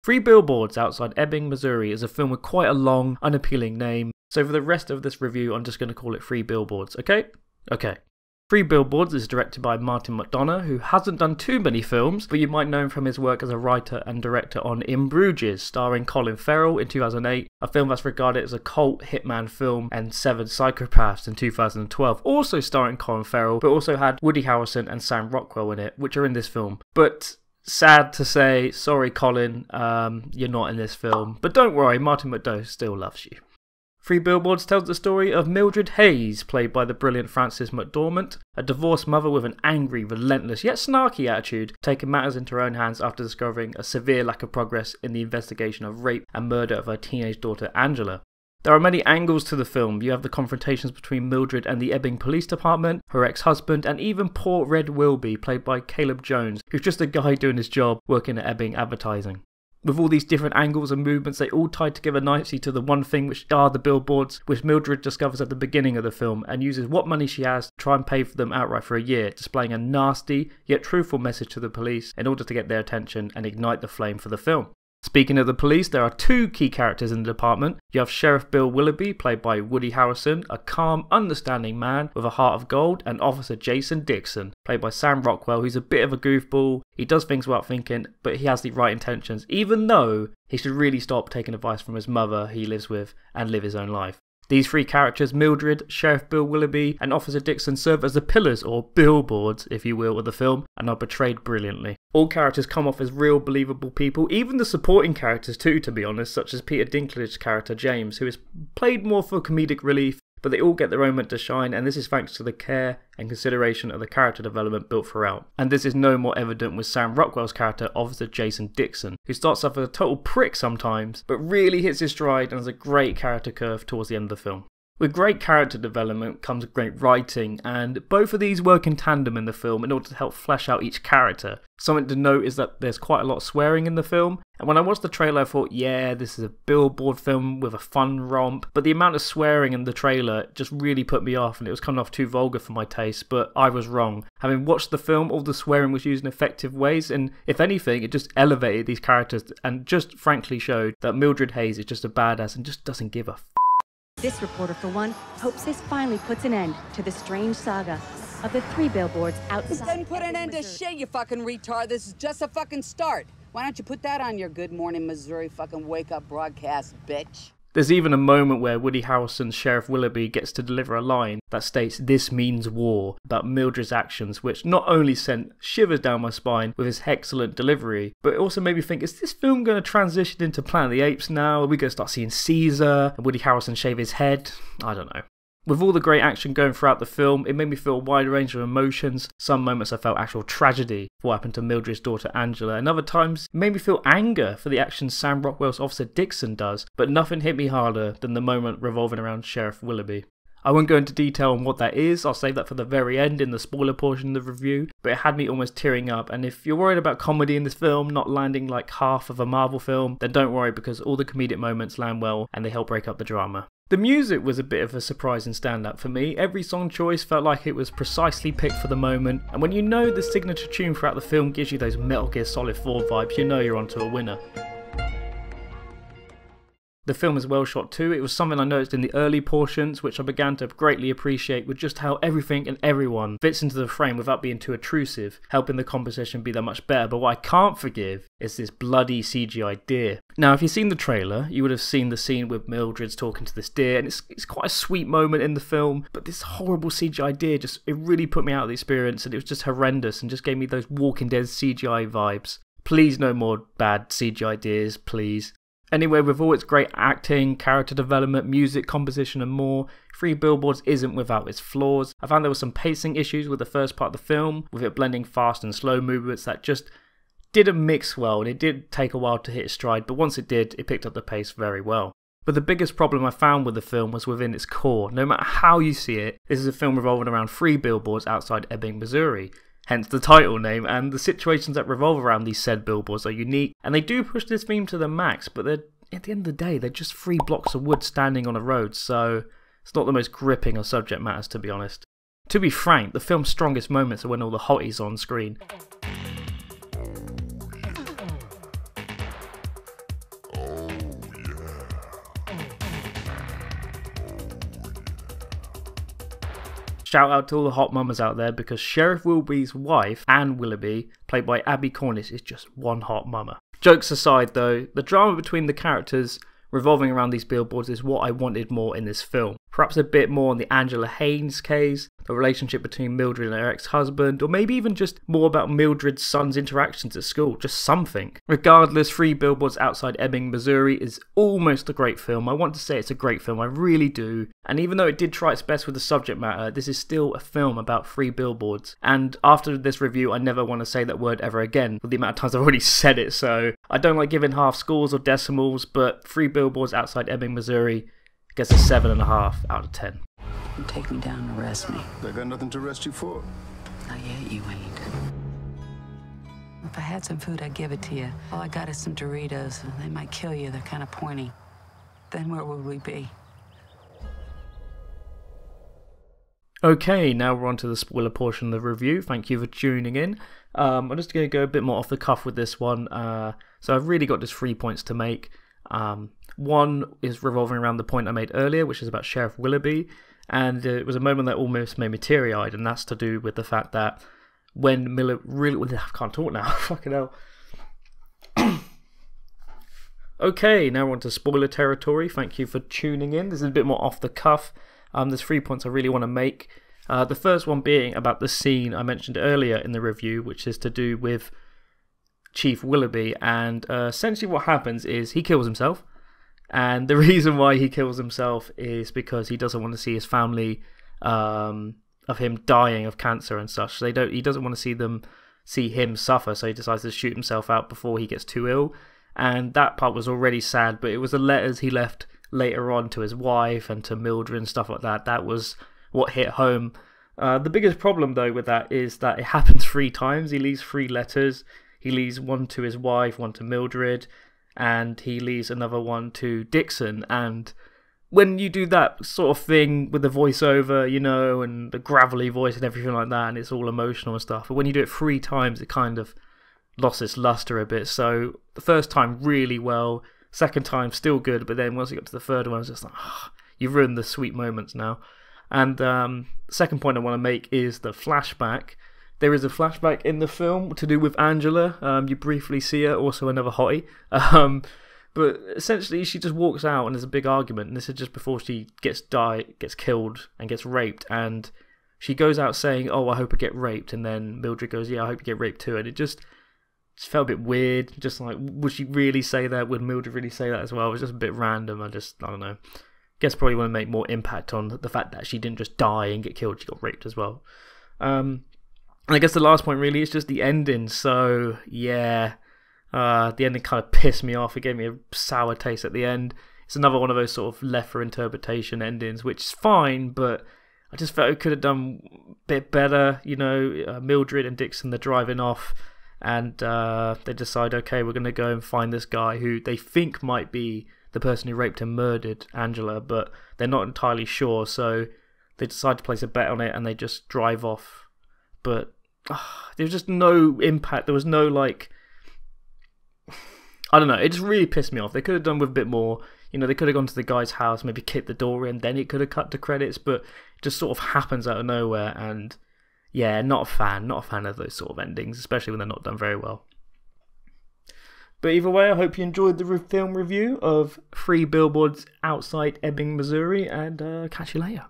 Three Billboards Outside Ebbing, Missouri is a film with quite a long, unappealing name, so for the rest of this review I'm just going to call it Three Billboards, okay? Okay. Three Billboards is directed by Martin McDonagh, who hasn't done too many films, but you might know him from his work as a writer and director on In Bruges, starring Colin Farrell in 2008, a film that's regarded as a cult hitman film, and Seven Psychopaths in 2012, also starring Colin Farrell, but also had Woody Harrelson and Sam Rockwell in it, which are in this film. But sad to say, sorry Colin, you're not in this film, but don't worry, Martin McDonagh still loves you. Three Billboards tells the story of Mildred Hayes, played by the brilliant Frances McDormand, a divorced mother with an angry, relentless, yet snarky attitude, taking matters into her own hands after discovering a severe lack of progress in the investigation of rape and murder of her teenage daughter Angela. There are many angles to the film. You have the confrontations between Mildred and the Ebbing Police Department, her ex-husband, and even poor Red Wilby, played by Caleb Jones, who's just a guy doing his job working at Ebbing Advertising. With all these different angles and movements, they all tie together nicely to the one thing, which are the billboards, which Mildred discovers at the beginning of the film and uses what money she has to try and pay for them outright for a year, displaying a nasty yet truthful message to the police in order to get their attention and ignite the flame for the film. Speaking of the police, there are two key characters in the department. You have Sheriff Bill Willoughby, played by Woody Harrelson, a calm, understanding man with a heart of gold, and Officer Jason Dixon, played by Sam Rockwell, who's a bit of a goofball. He does things without thinking, but he has the right intentions, even though he should really stop taking advice from his mother he lives with and live his own life. These three characters, Mildred, Sheriff Bill Willoughby, and Officer Dixon, serve as the pillars, or billboards, if you will, of the film, and are portrayed brilliantly. All characters come off as real, believable people, even the supporting characters too, to be honest, such as Peter Dinklage's character, James, who is played more for comedic relief, but they all get their own moment to shine, and this is thanks to the care and consideration of the character development built throughout. And this is no more evident with Sam Rockwell's character, Officer Jason Dixon, who starts off as a total prick sometimes, but really hits his stride and has a great character curve towards the end of the film. With great character development comes great writing, and both of these work in tandem in the film in order to help flesh out each character. Something to note is that there's quite a lot of swearing in the film, and when I watched the trailer I thought, yeah, this is a billboard film with a fun romp, but the amount of swearing in the trailer just really put me off, and it was coming off too vulgar for my taste, but I was wrong. Having watched the film, all the swearing was used in effective ways, and if anything, it just elevated these characters and just frankly showed that Mildred Hayes is just a badass and just doesn't give a f***. This reporter, for one, hopes this finally puts an end to the strange saga of the Three Billboards Outside. This doesn't put an end to shit, you fucking retard. This is just a fucking start. Why don't you put that on your Good Morning Missouri fucking wake-up broadcast, bitch? There's even a moment where Woody Harrelson's Sheriff Willoughby gets to deliver a line that states "This means war" about Mildred's actions, which not only sent shivers down my spine with his excellent delivery, but it also made me think, is this film going to transition into Planet of the Apes now? Are we going to start seeing Caesar and Woody Harrelson shave his head? I don't know. With all the great action going throughout the film, it made me feel a wide range of emotions. Some moments I felt actual tragedy for what happened to Mildred's daughter Angela, and other times it made me feel anger for the actions Sam Rockwell's Officer Dixon does, but nothing hit me harder than the moment revolving around Sheriff Willoughby. I won't go into detail on what that is, I'll save that for the very end in the spoiler portion of the review, but it had me almost tearing up, and if you're worried about comedy in this film not landing like half of a Marvel film, then don't worry because all the comedic moments land well and they help break up the drama. The music was a bit of a surprising standout for me. Every song choice felt like it was precisely picked for the moment, and when you know the signature tune throughout the film gives you those Metal Gear Solid 4 vibes, you know you're onto a winner. The film is well shot too. It was something I noticed in the early portions, which I began to greatly appreciate, with just how everything and everyone fits into the frame without being too intrusive, helping the composition be that much better. But what I can't forgive is this bloody CGI deer. Now, if you've seen the trailer, you would have seen the scene with Mildred's talking to this deer, and it's quite a sweet moment in the film, but this horrible CGI deer it really put me out of the experience, and it was just horrendous and just gave me those Walking Dead CGI vibes. Please no more bad CGI deers, please. Anyway, with all its great acting, character development, music, composition and more, Three Billboards isn't without its flaws. I found there were some pacing issues with the first part of the film, with it blending fast and slow movements that just didn't mix well, and it did take a while to hit its stride, but once it did, it picked up the pace very well. But the biggest problem I found with the film was within its core. No matter how you see it, this is a film revolving around three billboards outside Ebbing, Missouri. Hence the title name, and the situations that revolve around these said billboards are unique, and they do push this theme to the max, but at the end of the day, they're just 3 blocks of wood standing on a road, so it's not the most gripping of subject matters, to be honest. To be frank, the film's strongest moments are when all the hotties are on screen. Shout out to all the hot mamas out there, because Sheriff Willoughby's wife, Anne Willoughby, played by Abby Cornish, is just one hot mama. Jokes aside though, the drama between the characters revolving around these billboards is what I wanted more in this film. Perhaps a bit more on the Angela Haynes case, the relationship between Mildred and her ex-husband, or maybe even just more about Mildred's son's interactions at school, just something. Regardless, Three Billboards Outside Ebbing, Missouri is almost a great film. I want to say it's a great film, I really do. And even though it did try its best with the subject matter, this is still a film about three billboards. And after this review, I never want to say that word ever again, with the amount of times I've already said it, so I don't like giving half scores or decimals, but Three Billboards Outside Ebbing, Missouri gets a 7.5 out of 10. You take me down and arrest me. I got nothing to arrest you for. Not yet, you ain't. If I had some food, I'd give it to you. All I got is some Doritos. They might kill you. They're kind of pointy. Then where would we be? Okay, now we're on to the spoiler portion of the review. Thank you for tuning in. I'm just going to go a bit more off the cuff with this one. So I've really got just 3 points to make. One is revolving around the point I made earlier, which is about Sheriff Willoughby, and it was a moment that almost made me teary-eyed, and that's to do with the fact that when Miller really... I can't talk now, fucking hell. Okay, now we're on to spoiler territory. Thank you for tuning in. This is a bit more off the cuff. There's 3 points I really want to make. The first one being about the scene I mentioned earlier in the review, which is to do with Chief Willoughby, and essentially what happens is he kills himself, and the reason why he kills himself is because he doesn't want to see his family of him dying of cancer and such. So he doesn't want to see him suffer, so he decides to shoot himself out before he gets too ill. And that part was already sad, but it was the letters he left later on to his wife and to Mildred and stuff like that. That was what hit home. The biggest problem though with that is that it happens 3 times. He leaves 3 letters. He leaves one to his wife, one to Mildred, and he leaves another one to Dixon. And when you do that sort of thing with the voiceover, you know, and the gravelly voice and everything like that, and it's all emotional and stuff, but when you do it 3 times, it kind of lost its luster a bit. So the first time really well, second time still good, but then once you got to the third one, it's just like, you've ruined the sweet moments now. And the second point I want to make is the flashback. There is a flashback in the film to do with Angela. You briefly see her, also another hottie. But essentially, she just walks out and there's a big argument. And this is just before she gets killed and gets raped. And she goes out saying, "Oh, I hope I get raped." And then Mildred goes, "Yeah, I hope you get raped too." And it just felt a bit weird. Just like, would she really say that? Would Mildred really say that as well? It was just a bit random. I don't know. Guess probably want to make more impact on the fact that she didn't just die and get killed. She got raped as well. And I guess the last point really is just the ending. So yeah, the ending kind of pissed me off. It gave me a sour taste at the end. It's another one of those sort of left for interpretation endings, which is fine, but I just felt it could have done a bit better. You know, Mildred and Dixon, they're driving off, and they decide, okay, we're going to go and find this guy who they think might be the person who raped and murdered Angela, but they're not entirely sure, so they decide to place a bet on it, and they just drive off. But there was just no impact. There was no, like, I don't know, it just really pissed me off. They could have done with a bit more. You know, they could have gone to the guy's house, maybe kicked the door in, then it could have cut to credits, but it just sort of happens out of nowhere, and yeah, not a fan of those sort of endings, especially when they're not done very well. But either way, I hope you enjoyed the film review of Three Billboards Outside Ebbing, Missouri, and catch you later.